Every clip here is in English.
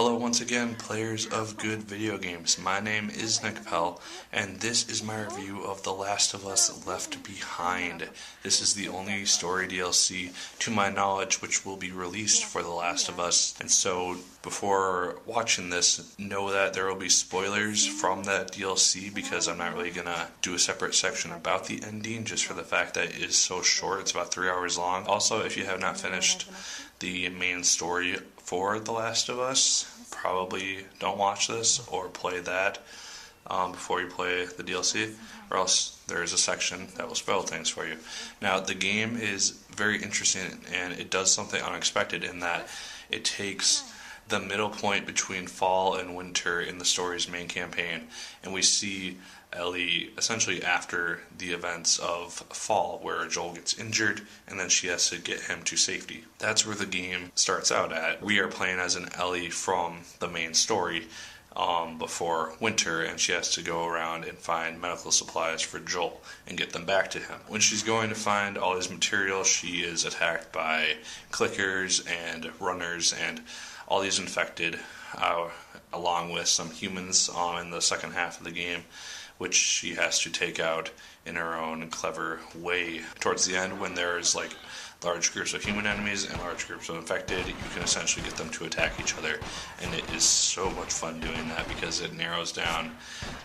Hello once again, players of good video games. My name is Nick Pell, and this is my review of The Last of Us Left Behind. This is the only story DLC, to my knowledge, which will be released for The Last of Us. And so, before watching this, know that there will be spoilers from that DLC, because I'm not really going to do a separate section about the ending, just for the fact that it is so short. It's about 3 hours long. Also, if you have not finished the main story for The Last of Us, probably don't watch this or play that before you play the DLC, or else there is a section that will spoil things for you. Now, the game is very interesting, and it does something unexpected in that it takes the middle point between fall and winter in the story's main campaign, and we see Ellie essentially after the events of fall, where Joel gets injured and then she has to get him to safety. That's where the game starts out at. We are playing as an Ellie from the main story before winter, and she has to go around and find medical supplies for Joel and get them back to him. When she's going to find all his material, she is attacked by clickers and runners and all these infected, along with some humans in the second half of the game, which she has to take out in her own clever way. Towards the end, when there's like large groups of human enemies and large groups of infected, you can essentially get them to attack each other, and it is so much fun doing that because it narrows down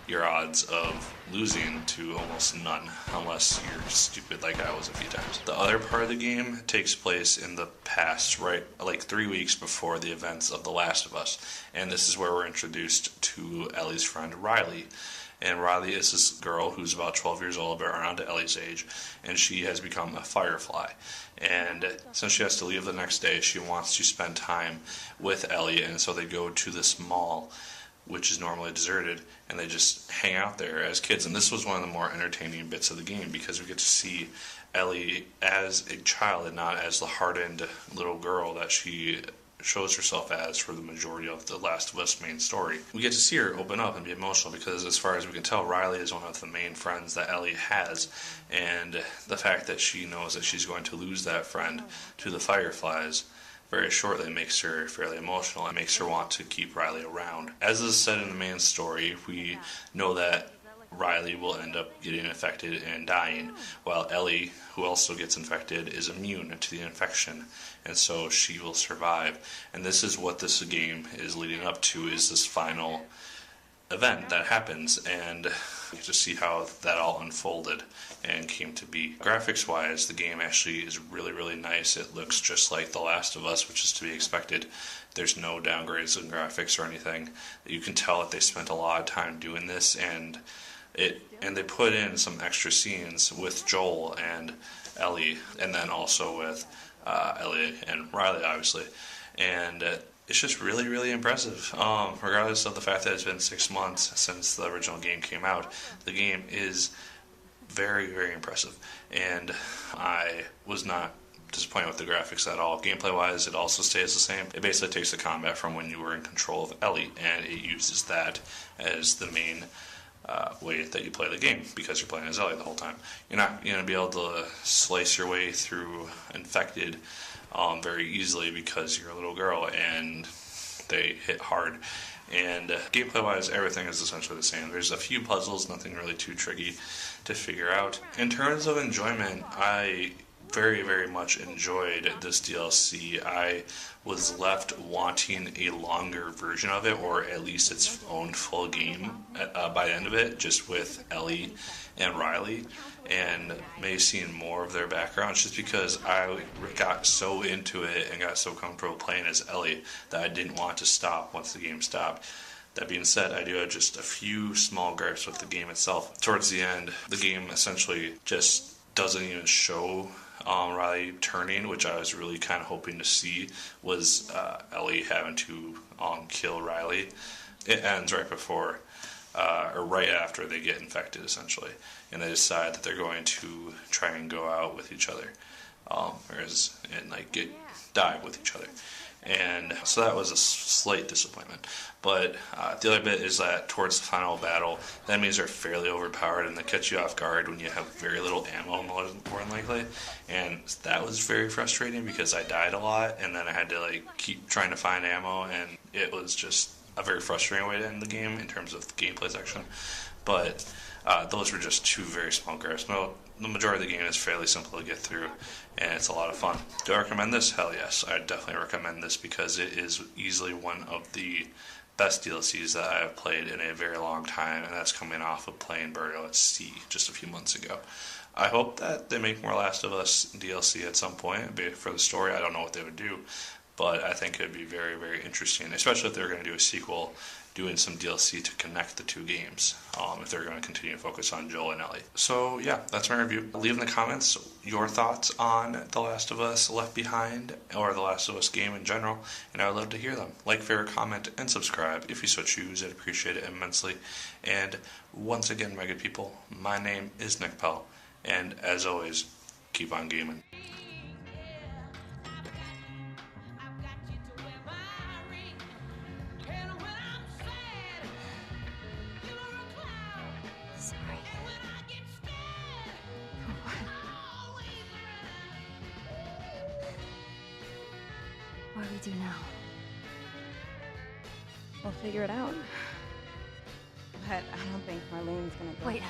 your odds of losing to almost none, unless you're stupid like I was a few times. The other part of the game takes place in the past, right, like 3 weeks before the events of The Last of Us, and this is where we're introduced to Ellie's friend Riley. And Riley is this girl who's about 12 years old, but around Ellie's age, and she has become a firefly. And since she has to leave the next day, she wants to spend time with Ellie, and so they go to this mall, which is normally deserted, and they just hang out there as kids. And this was one of the more entertaining bits of the game, because we get to see Ellie as a child and not as the hardened little girl that she shows herself as for the majority of the Last of Us main story. We get to see her open up and be emotional because, as far as we can tell, Riley is one of the main friends that Ellie has, and the fact that she knows that she's going to lose that friend to the Fireflies very shortly makes her fairly emotional and makes her want to keep Riley around. As is said in the main story, we know that Riley will end up getting infected and dying, while Ellie, who also gets infected, is immune to the infection, and so she will survive. And this is what this game is leading up to, is this final event that happens, and you get to see how that all unfolded and came to be. Graphics wise, the game actually is really, really nice. It looks just like The Last of Us, which is to be expected. There's no downgrades in graphics or anything. You can tell that they spent a lot of time doing this, and they put in some extra scenes with Joel and Ellie, and then also with Ellie and Riley, obviously. And it's just really, really impressive. Regardless of the fact that it's been 6 months since the original game came out, the game is very, very impressive. And I was not disappointed with the graphics at all. Gameplay-wise, it also stays the same. It basically takes the combat from when you were in control of Ellie, and it uses that as the main way that you play the game, because you're playing as Ellie the whole time. You're not going to be able to slice your way through infected very easily because you're a little girl and they hit hard. And gameplay wise, everything is essentially the same. There's a few puzzles, nothing really too tricky to figure out. In terms of enjoyment, I very, very much enjoyed this DLC. I was left wanting a longer version of it, or at least its own full game by the end of it, just with Ellie and Riley, and maybe seeing more of their backgrounds, just because I got so into it and got so comfortable playing as Ellie that I didn't want to stop once the game stopped. That being said, I do have just a few small gripes with the game itself. Towards the end, the game essentially just doesn't even show Riley turning, which I was really kind of hoping to see, was Ellie having to kill Riley. It ends right before, or right after they get infected, essentially, and they decide that they're going to try and go out with each other. and like die with each other. And so that was a slight disappointment. But the other bit is that towards the final battle, the enemies are fairly overpowered and they catch you off guard when you have very little ammo, more than likely. And that was very frustrating because I died a lot and then I had to like keep trying to find ammo, and it was just a very frustrating way to end the game in terms of the gameplay section. But those were just two very small gripes. No, the majority of the game is fairly simple to get through, and it's a lot of fun. Do I recommend this? Hell yes. I definitely recommend this because it is easily one of the best DLCs that I have played in a very long time, and that's coming off of playing Burial at Sea just a few months ago. I hope that they make more Last of Us DLC at some point. For the story, I don't know what they would do, but I think it would be very, very interesting, especially if they're going to do a sequel, doing some DLC to connect the two games, if they're going to continue to focus on Joel and Ellie. So yeah, that's my review. Leave in the comments your thoughts on The Last of Us Left Behind, or The Last of Us game in general, and I would love to hear them. Like, favorite, comment, and subscribe if you so choose. I'd appreciate it immensely. And once again, my good people, my name is Nick Pell, and as always, keep on gaming. What do we do now? We'll figure it out. But I don't think Marlene's gonna go. Wait.